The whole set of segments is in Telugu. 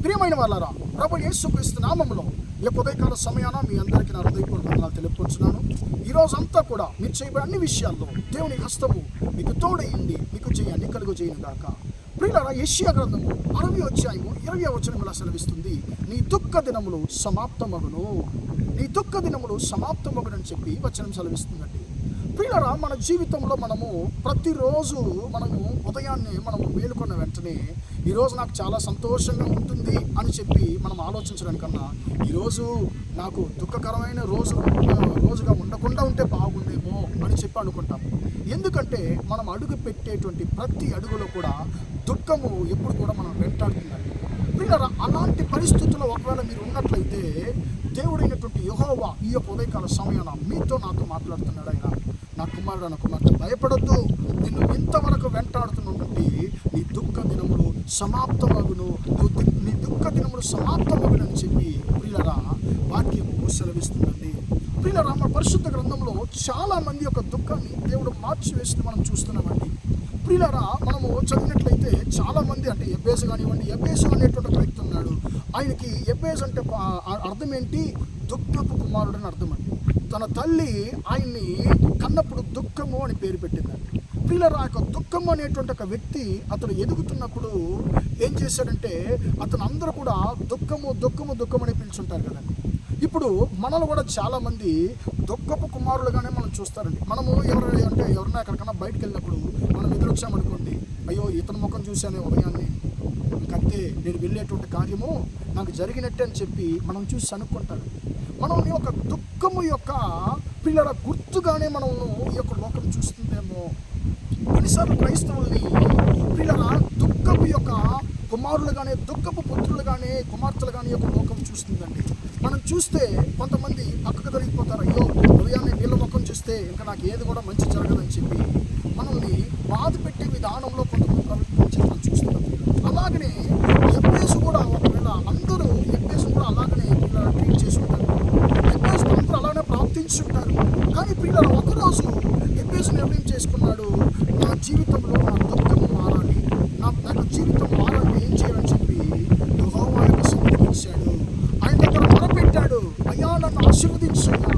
ప్రియమైన వాళ్ళారా, ప్రభు యేసుక్రీస్తు నామములో ఈ ఉదయకాల సమయాన మీ అందరికీ నా హృదయపూర్వక వందనాలు తెలుపుకుంటున్నాను. ఈరోజు అంతా కూడా మీరు చేయబడే అన్ని విషయాల్లో దేవుని హస్తము మీకు తోడయింది, మీకు చేయాలి కలుగు చేయను గాక. ప్రియులారా, యెషయా గ్రంథము 60 ఇలా సెలవిస్తుంది, నీ దుఃఖ దినములు సమాప్తమగును, నీ దుఃఖ దినములు సమాప్తమగును అని చెప్పి వచనం సెలవిస్తుందండి. ప్రియులారా, మన జీవితంలో మనము ప్రతిరోజు ఉదయాన్నే మేలుకున్న వెంటనే ఈరోజు నాకు చాలా సంతోషంగా ఉంటుంది అని చెప్పి మనం ఆలోచించడానికన్నా ఈరోజు నాకు దుఃఖకరమైన రోజుగా ఉండకుండా ఉంటే బాగుండేమో అని చెప్పి అనుకుంటాం. ఎందుకంటే మనం అడుగు పెట్టేటువంటి ప్రతి అడుగులో కూడా దుఃఖము ఎప్పుడు కూడా మనం వెంటాడుతుందండి. ప్రియులారా, అలాంటి పరిస్థితుల్లో ఒకవేళ మీరు ఉన్నట్లయితే దేవుడైనటువంటి యెహోవా ఈ యొక్క ఉదయకాల సమయాన మీతో నాతో మాట్లాడుతున్నాడు. ఆయన, నా కుమారుడు, నా కుమార్తె, భయపడొద్దు, నిన్ను ఇంతవరకు వెంటాడుతున్నటువంటి నీ దుఃఖ దినములు సమాప్తమగును, నీ దుఃఖ దినములు సమాప్తమగును అని చెప్పి ప్రియులారా వాక్యము సెలవిస్తుందండి. ప్రియులారా, మన పరిశుద్ధ గ్రంథంలో చాలా మంది యొక్క దుఃఖాన్ని దేవుడు మార్చివేసి మనం చూస్తున్నామండి. ప్రియులారా, మనము చదివినట్లయితే చాలా మంది, అంటే ఎబ్బేసు కానివ్వండి, ఎబ్బేసు అనేటువంటి ఒక వ్యక్తి ఉన్నాడు. ఆయనకి ఎబ్బేసు అంటే అర్థం ఏంటి? దుఃఖపు కుమారుడు అని అర్థం అండి. తన తల్లి ఆయన్ని కన్నప్పుడు దుఃఖము అని పేరు పెట్టిందండి. ప్రియులారా, ఆ యొక్క దుఃఖం అనేటువంటి ఒక వ్యక్తి అతను ఎదుగుతున్నప్పుడు ఏం చేశాడంటే, అతను అందరూ కూడా దుఃఖము దుఃఖము దుఃఖం అని పిలుచుంటారు కదండి. ఇప్పుడు మనల్ని కూడా చాలామంది దుఃఖపు కుమారులుగానే మనం చూస్తారండి. మనము ఎవరైనా ఎక్కడికన్నా బయటకు వెళ్ళినప్పుడు మనం ఎదురొచ్చామనుకోండి, అయ్యో ఇతని ముఖం చూశానే ఉదయాన్నే, ఇంకంతే నేను వెళ్ళేటువంటి కార్యము నాకు జరిగినట్టే అని చెప్పి మనం చూసి అనుకుంటారు. మనం ఈ యొక్క దుఃఖము యొక్క పిల్లల గుర్తుగానే మనం ఈ యొక్క లోకం చూస్తుందేమో. కొన్నిసార్లు క్రైస్తవుల్ని పిల్లల దుఃఖపు యొక్క కుమారులుగానే, దుఃఖపు పుత్రులుగానే, కుమార్తెలుగానే యొక్క లోకం చూస్తుందండి. మనం చూస్తే కొంతమంది పక్కకు దొరికిపోతారు, అయ్యో ఉదయాన్నే వీళ్ళ ముఖం చూస్తే ఇంకా నాకు ఏది కూడా మంచి జరగదని చెప్పి మనల్ని బాధ పెట్టే విధానంలో కొంతమంది ప్రవర్తించి మనం చూస్తున్నాం. అలాగనే ఎబ్బేసు కూడా, ఒకవేళ అందరూ ఎబ్బేసు కూడా అలాగనే ట్రీట్ చేసి ఉంటారు, ఎబ్బేసు అందరూ అలానే ప్రార్థించుంటారు. కానీ పిల్లలు ఒకరోజు ఎబ్బేసు నిర్ణయం చేసుకున్నాడు, నా జీవితంలో నా దుఃఖం మారాలి, నాకు జీవితం మారాలి, ఏం చేయాలని చెప్పి యెహోవా యొక్క సన్నిధికి వచ్చాడు. ఆయన దగ్గర మొరపెట్టాడు, అయ్యా నన్ను ఆశీర్వదించయ్యా,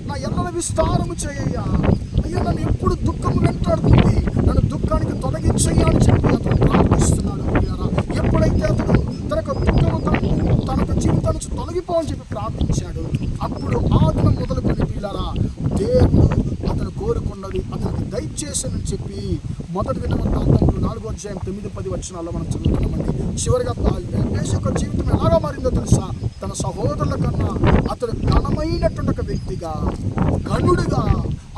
నా ఎల్లల విస్తారము చేయయ్యా, అయ్యా నన్ను ఎప్పుడు దుఃఖము వెంటాడుతుంది, నన్ను దుఃఖానికి తొలగించయ్యా అని చెప్పి అతను ప్రార్థిస్తున్నాడు. ఎప్పుడైతే అతను తనకు జీవితం నుంచి తొలగిపోవని చెప్పి ప్రార్థించాడు, అప్పుడు ఆ దినం మొదలుకొని పిల్లరా దేవుడు అతను కోరుకున్నది అతనికి దయచేసానని చెప్పి మొదటి దినవృత్తాంతములు 4:9-10 మనం చదువుతున్నామండి. చివరిగా యేసు యొక్క జీవితం ఎలాగా మారిందో తెలుసా? తన సహోదరుల కన్నా అతడు ఘనమైనటువంటి ఒక వ్యక్తిగా, గనుడుగా,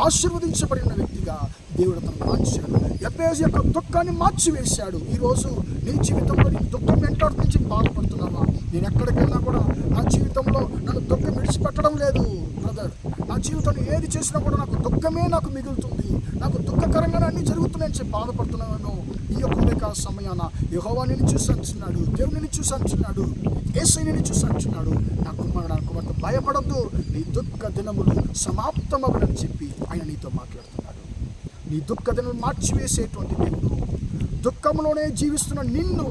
ఆశీర్వదించబడిన వ్యక్తిగా దేవుడు అతను మార్చాడు. ఎబ్బేసు యొక్క దుఃఖాన్ని మార్చివేశాడు. ఈరోజు నీ జీవితంలో నీ దుఃఖం వెంటాడుతూ బాధపడుతున్నావా? నేను ఎక్కడికి వెళ్ళినా కూడా నా జీవితంలో నన్ను దుఃఖం విడిచిపెట్టడం లేదు బ్రదర్. నా జీవితంలో ఏది చేసినా కూడా నాకు దుఃఖమే నాకు మిగులుతుంది, నాకు దుఃఖకరంగానే అన్నీ జరుగుతున్నాయని చెప్పి బాధపడుతున్నాను. ఈ యొక్క సమయాన యెహోవా నిన్ను చూసి అంటున్నాడు, దేవుడు నిన్ను చూసి అంటున్నాడు, యేసయ్య నిన్ను చూసి అంటున్నాడు, నా కుమారుడు భయపడద్దు, నీ దుఃఖ దినములు సమాప్తమగునని చెప్పి ఆయన నీతో మాట్లాడుతున్నాడు. నీ దుఃఖ దినములు మార్చివేసేటువంటి దేవుడు, దుఃఖంలోనే జీవిస్తున్న నిన్ను,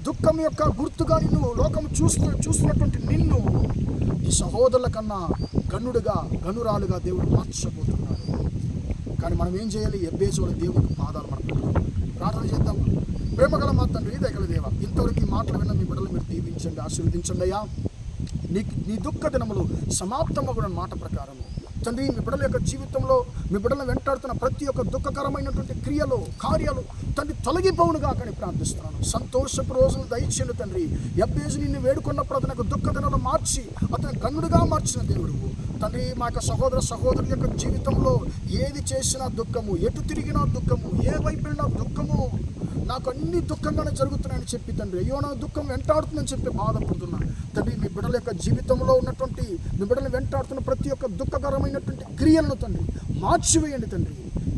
దుఃఖం యొక్క గుర్తుగా నిన్ను లోకం చూస్తున్నటువంటి నిన్ను నీ సహోదరుల కన్నా గనుడుగా, గనురాలుగా దేవుడు మార్చబోతున్నాడు. కానీ మనం ఏం చేయాలి? ఎబ్బేసు దేవుడికి పాదాలు మనం ప్రార్థన చేద్దాం. ప్రేమగల మా తండ్రి, దయగల దేవ, ఇంతవరకు ఈ మాటలు విన్న మీ బిడ్డలు మీరు దీవించండి, ఆశీర్వదించండి అయ్యా. నీ దుఃఖ దినములు సమాప్తమగున మాట ప్రకారము తండ్రి, మీ బిడ్డల యొక్క జీవితంలో మీ బిడ్డలను వెంటాడుతున్న ప్రతి ఒక్క దుఃఖకరమైనటువంటి క్రియలు, కార్యాలు తండ్రి తొలగిపోవునుగా కానీ ప్రార్థిస్తున్నాను. సంతోషపు రోజులు దయచేయండి తండ్రి. ఎబ్బేసు నిన్ను వేడుకున్నప్పుడు అతనికి దుఃఖ దినాలు మార్చి అతను గనుడుగా మార్చిన దేవుడు తండ్రి. మా యొక్క సహోదరుల యొక్క జీవితంలో ఏది చేసినా దుఃఖము, ఎటు తిరిగినా దుఃఖము, ఏ వైపు వెళ్ళినా దుఃఖము, నాకు అన్ని దుఃఖంగానే జరుగుతున్నాయని చెప్పి తండ్రి, అయ్యో నా దుఃఖం వెంటాడుతుందని చెప్పి బాధపడుతున్నా తండ్రి. మీ బిడ్డల యొక్క జీవితంలో ఉన్నటువంటి, మీ బిడ్డలు వెంటాడుతున్న ప్రతి ఒక్క దుఃఖకరమైనటువంటి క్రియలను తండ్రి మార్చివేయండి తండ్రి.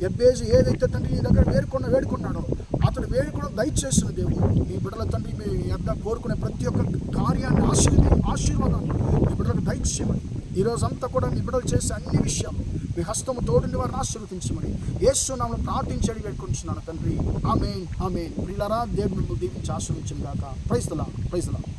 ఎబ్బేసు ఏదైతే తండ్రి నీ దగ్గర వేడుకున్నాడో అతడు వేడుకున్న దయచేసిన దేవుడు, మీ బిడ్డల తండ్రి మీ యొక్క కోరుకునే ప్రతి ఒక్క కార్యాన్ని, ఆశీర్వాదాన్ని మీ బిడ్డలకు దయచేయమని, ఈరోజంతా కూడా మీ బిడ్డలు చేసే అన్ని విషయాలు మీ హస్తము తోడుని వారిని ఆశీర్వదించమని యేసు నామములో ప్రార్థించి వేడుకుంటున్నాను తండ్రి. ఆమేన్, ఆమేన్. ప్రియులారా, దేవుడు మిమ్మల్ని దీవించి ఆశీర్వదించును గాక. Praise the lord.